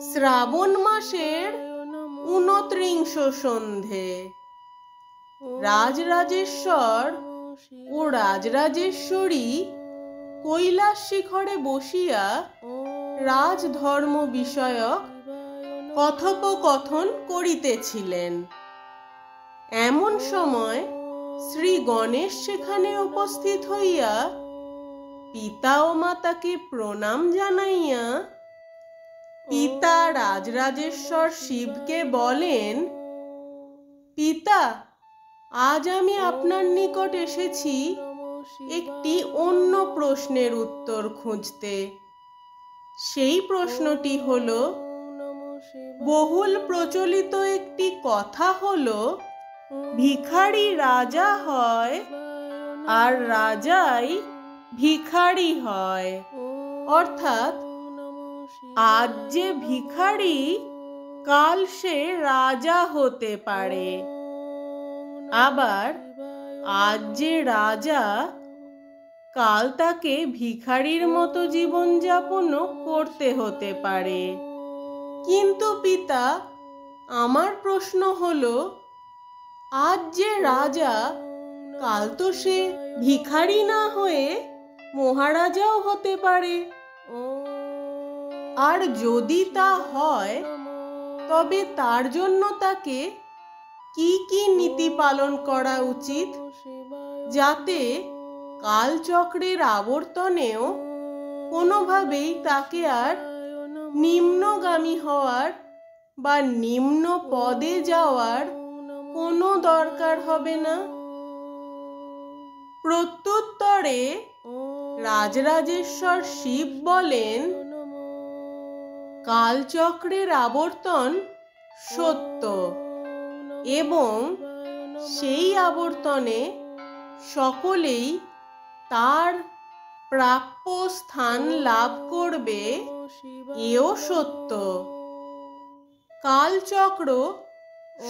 শ্রাবণ মাসের ২৯ সন্ধে। রাজরাজেশ্বর ও রাজরাজেশ্বরী কৈলাস শিখরে বসিয়া রাজধর্ম বিষয়ক কথোপকথন করিতেছিলেন। এমন সময় শ্রী গণেশ সেখানে উপস্থিত হইয়া পিতা ও মাতাকে প্রণাম জানাইয়া পিতা রাজরাজেশ্বর শিবকে বলেন, পিতা, আজ আমি আপনার নিকট এসেছি একটি অন্য প্রশ্নের উত্তর খুঁজতে। সেই প্রশ্নটি হলো, বহুল প্রচলিত একটি কথা হলো, ভিখারি রাজা হয় আর রাজাই ভিখারি হয়। অর্থাৎ আজ যে ভিখারি, কাল সে রাজা হতে পারে। আবার আজ যে রাজা, কাল তাকে ভিখারির মতো জীবনযাপনও করতে হতে পারে। কিন্তু পিতা, আমার প্রশ্ন হলো, আজ যে রাজা, কাল তো সে ভিখারি না হয়ে মহারাজাও হতে পারে। আর যদি তা হয়, তবে তার জন্য তাকে কি কি নীতি পালন করা উচিত, যাতে কালচক্রের আবর্তনেও কোনোভাবেই তাকে আর নিম্নগামী হওয়ার বা নিম্ন পদে যাওয়ার কোনো দরকার হবে না? প্রত্যুত্তরে রাজরাজেশ্বর শিব বলেন, কালচক্রের আবর্তন সত্য এবং সেই আবর্তনে সকলেই তার প্রাপ্য স্থান লাভ করবে, এও সত্য। কালচক্র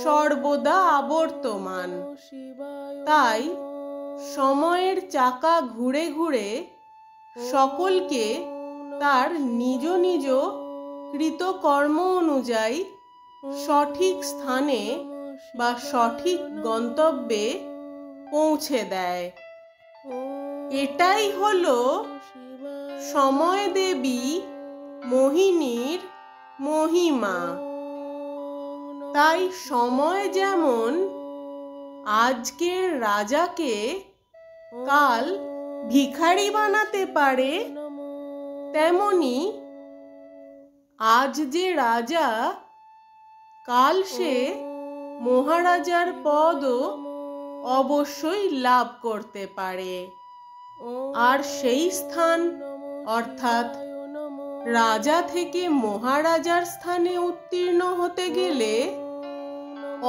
সর্বদা আবর্তমান, তাই সময়ের চাকা ঘুরে ঘুরে সকলকে তার নিজ নিজ কৃতকর্ম অনুযায়ী সঠিক স্থানে বা সঠিক গন্তব্যে পৌঁছে দেয়। এটাই হলো সময় দেবী মোহিনীর মহিমা। তাই সময় যেমন আজকের রাজাকে কাল ভিখারি বানাতে পারে, তেমনি আজ যে রাজা, কাল সে মহারাজার পদও অবশ্যই লাভ করতে পারে। আর সেই স্থান অর্থাৎ রাজা থেকে মহারাজার স্থানে উত্তীর্ণ হতে গেলে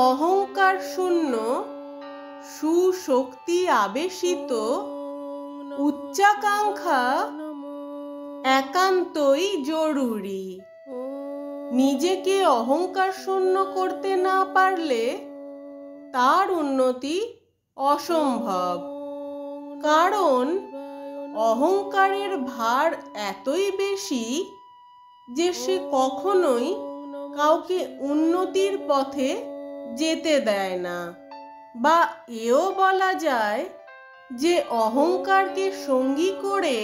অহংকার শূন্য, সুশক্তি আবেশিত, উচ্চাকাঙ্ক্ষা একান্তই জরুরি। নিজেকে অহংকার শূন্য করতে না পারলে তার উন্নতি অসম্ভব। কারণ অহংকারের ভার এতই বেশি যে সে কখনোই কাউকে উন্নতির পথে যেতে দেয় না। বা এও বলা যায় যে অহংকারকে সঙ্গী করে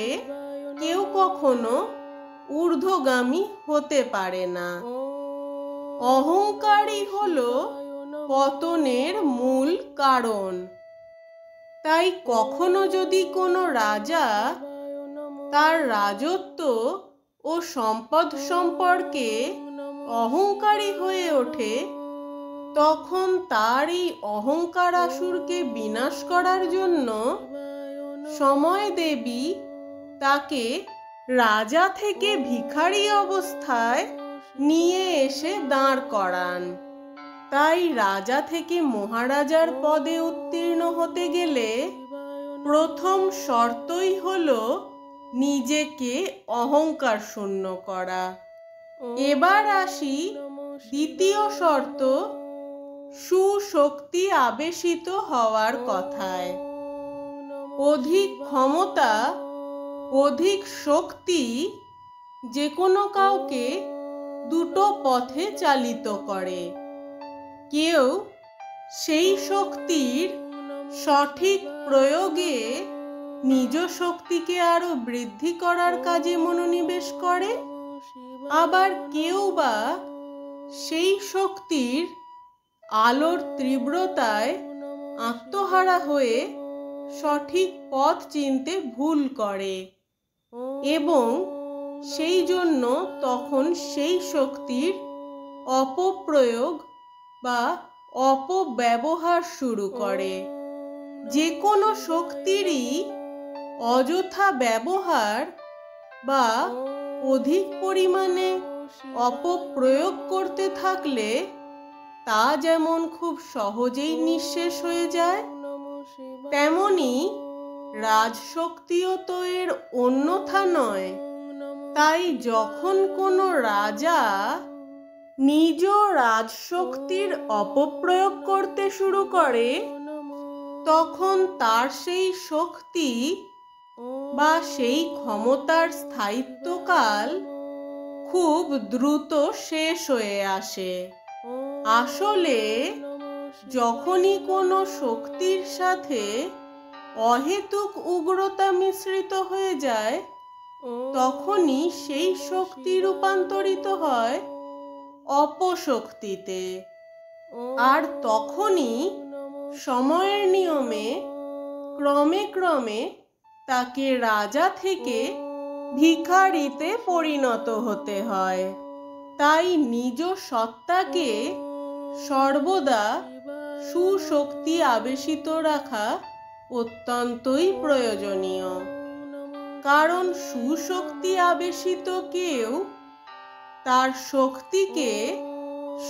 কেউ কখনো ঊর্ধ্বগামী হতে পারে না। অহংকারই হলো পতনের মূল কারণ। তাই কখনো যদি কোনো রাজা তার রাজত্ব ও সম্পদ সম্পর্কে অহংকারী হয়ে ওঠে, তখন তার এই অহংকার আসুরকে বিনাশ করার জন্য সময় দেবী তাকে রাজা থেকে ভিখারি অবস্থায় নিয়ে এসে দাঁড় করান। তাই রাজা থেকে মহারাজার পদে উত্তীর্ণ হতে গেলে প্রথম শর্তই হলো নিজেকে অহংকার শূন্য করা। এবার আসি দ্বিতীয় শর্ত, সুশক্তি আবেশিত হওয়ার কথায়। অধিক ক্ষমতা, অধিক শক্তি যে কোনো কাউকে দুটো পথে চালিত করে। কেউ সেই শক্তির সঠিক প্রয়োগে নিজ শক্তিকে আরো বৃদ্ধি করার কাজে মনোনিবেশ করে, আবার কেউ বা সেই শক্তির আলোর তীব্রতায় আত্মহারা হয়ে সঠিক পথ চিনতে ভুল করে এবং সেই জন্য তখন সেই শক্তির অপপ্রয়োগ বা অপব্যবহার শুরু করে। যে কোনো শক্তিরই অযথা ব্যবহার বা অধিক পরিমাণে অপপ্রয়োগ করতে থাকলে তা যেমন খুব সহজেই নিঃশেষ হয়ে যায়, তেমনি রাজশক্তিও তো এর অন্যথা নয়। তাই যখন কোনো রাজা নিজ রাজশক্তির অপপ্রয়োগ করতে শুরু করে, তখন তার সেই শক্তি বা সেই ক্ষমতার স্থায়িত্বকাল খুব দ্রুত শেষ হয়ে আসে। আসলে যখনই কোনো শক্তির সাথে অহেতুক উগ্রতা মিশ্রিত হয়ে যায়, তখনই সেই শক্তি রূপান্তরিত হয় অপশক্তিতে। আর তখনই সময়ের নিয়মে ক্রমে ক্রমে তাকে রাজা থেকে ভিখারিতে পরিণত হতে হয়। তাই নিজ সত্তাকে সর্বদা সুশক্তি আবেশিত রাখা অত্যন্তই প্রয়োজনীয়। কারণ সুশক্তি আবেশিত কেউ তার শক্তিকে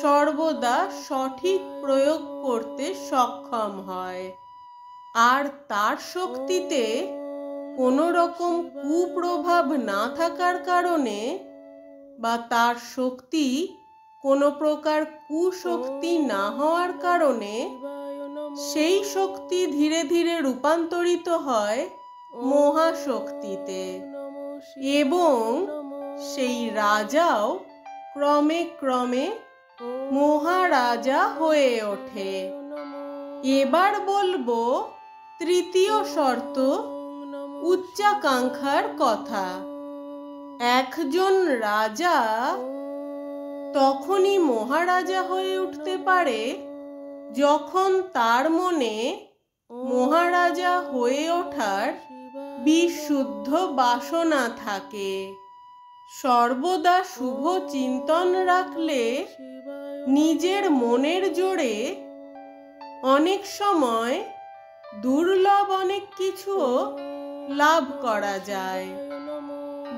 সর্বদা সঠিক প্রয়োগ করতে সক্ষম হয়, আর তার শক্তিতে কোনো রকম কুপ্রভাব না থাকার কারণে বা তার শক্তি কোনো প্রকার কুশক্তি না হওয়ার কারণে সেই শক্তি ধীরে ধীরে রূপান্তরিত হয় মহাশক্তিতে এবং সেই রাজাও ক্রমে ক্রমে মহারাজা হয়ে ওঠে। এবার বলবো তৃতীয় শর্ত, উচ্চাকাঙ্ক্ষার কথা। একজন রাজা তখনই মহারাজা হয়ে উঠতে পারে যখন তার মনে মহারাজা হয়ে ওঠার বিশুদ্ধ বাসনা থাকে। সর্বদা শুভ চিন্তন রাখলে নিজের মনের জোরে অনেক সময় দুর্লভ অনেক কিছুও লাভ করা যায়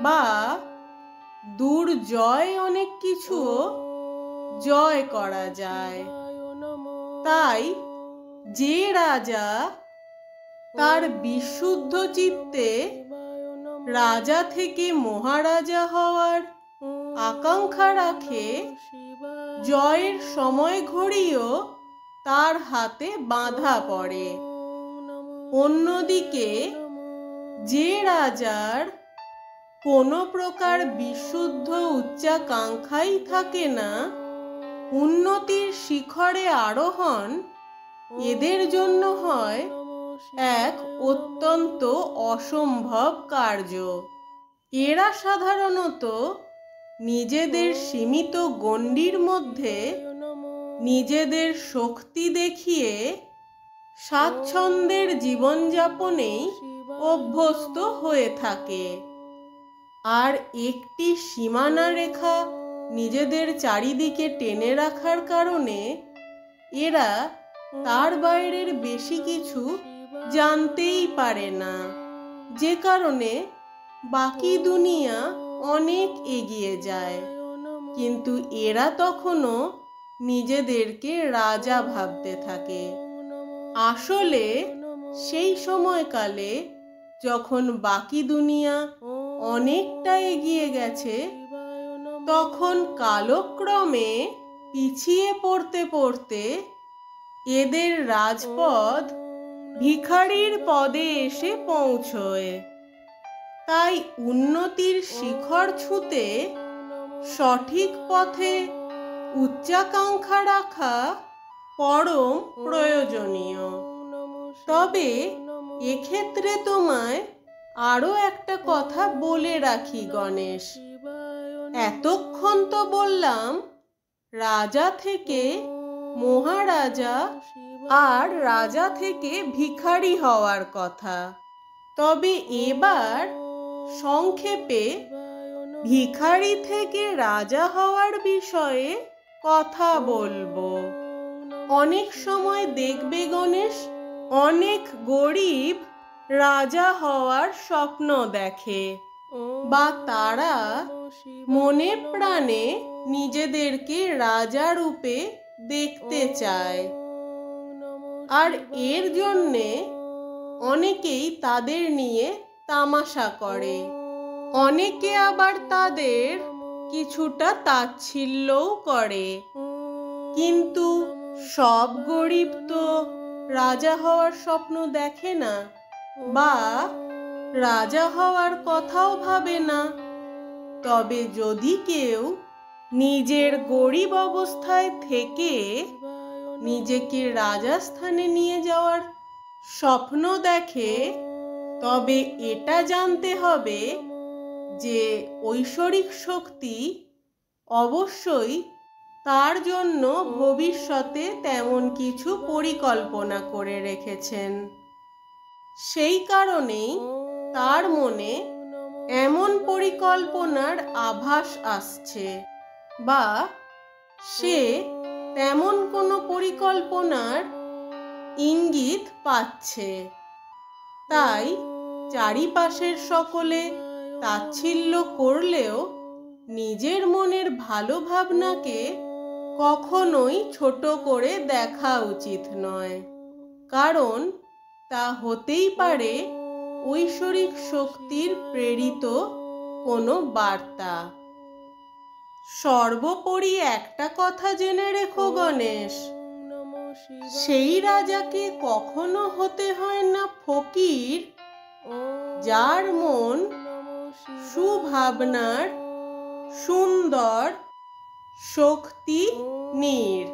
বা দুর্জয় অনেক কিছুও জয় করা যায়। তাই যে রাজা তার বিশুদ্ধ চিত্তে রাজা থেকে মহারাজা হওয়ার আকাঙ্ক্ষা রাখে, জয়ের সময় ঘড়িও তার হাতে বাঁধা পড়ে। অন্যদিকে যে রাজার কোনো প্রকার বিশুদ্ধ উচ্চাকাঙ্ক্ষাই থাকে না, উন্নতির শিখরে আরোহণ এদের জন্য হয় এক অত্যন্ত অসম্ভব কার্য। এরা সাধারণত নিজেদের সীমিত গণ্ডির মধ্যে নিজেদের শক্তি দেখিয়ে স্বাচ্ছন্দ্যের জীবনযাপনেই অভ্যস্ত হয়ে থাকে, আর একটি সীমানা রেখা নিজেদের চারিদিকে টেনে রাখার কারণে এরা তার বাইরের বেশি কিছু জানতেই পারে না, যে কারণে বাকি দুনিয়া অনেক এগিয়ে যায়। কিন্তু এরা তখনও নিজেদেরকে রাজা ভাবতে থাকে। আসলে সেই সময়কালে যখন বাকি দুনিয়া অনেকটা এগিয়ে গেছে, তখন কালক্রমে পিছিয়ে পড়তে পড়তে এদের রাজপদ ভিখারির পদে এসে পৌঁছয়। তাই উন্নতির শিখর ছুঁতে সঠিক পথে উচ্চাকাঙ্ক্ষা রাখা পরম প্রয়োজনীয়। তবে এক্ষেত্রে তোমায় আরো একটা কথা বলে রাখি গণেশ। এতক্ষণ তো বললাম রাজা থেকে মহারাজা আর রাজা থেকে ভিখারি হওয়ার কথা। তবে এবার সংক্ষেপে ভিখারি থেকে রাজা হওয়ার বিষয়ে কথা বলবো। অনেক সময় দেখবে গণেশ, অনেক গরিব রাজা হওয়ার স্বপ্ন দেখে, বা তারা মনে প্রাণে নিজেদেরকে রাজা রূপে দেখতে চায়। আর এর জন্যে অনেকেই তাদের নিয়ে তামাশা করে। অনেকে আবার তাদের কিছুটা তাচ্ছিল্যও করে। কিন্তু সব গরিব তো রাজা হওয়ার স্বপ্ন দেখে না, বা রাজা হওয়ার কথাও ভাবে না। তবে যদি কেউ নিজের গরিব অবস্থায় থেকে নিজেকে রাজা স্থানে নিয়ে যাওয়ার স্বপ্ন দেখে, তবে এটা জানতে হবে যে ঐশ্বরিক শক্তি অবশ্যই তার জন্য ভবিষ্যতে তেমন কিছু পরিকল্পনা করে রেখেছেন। সেই কারণেই তার মনে এমন পরিকল্পনার আভাস আসছে, বা সে তেমন কোনো পরিকল্পনার ইঙ্গিত পাচ্ছে। তাই চারিপাশের সকলে তাচ্ছিল্য করলেও নিজের মনের ভালো ভাবনাকে কখনোই ছোট করে দেখা উচিত নয়, কারণ তা হতেই পারে ঐশ্বরিক শক্তির প্রেরিত কোনো বার্তা। সর্বোপরি একটা কথা জেনে রেখো গণেশ, সেই রাজাকে কখনো হতে হয় না ফকির যার মন সুভাবনার, সুন্দর, শক্তি নীড়।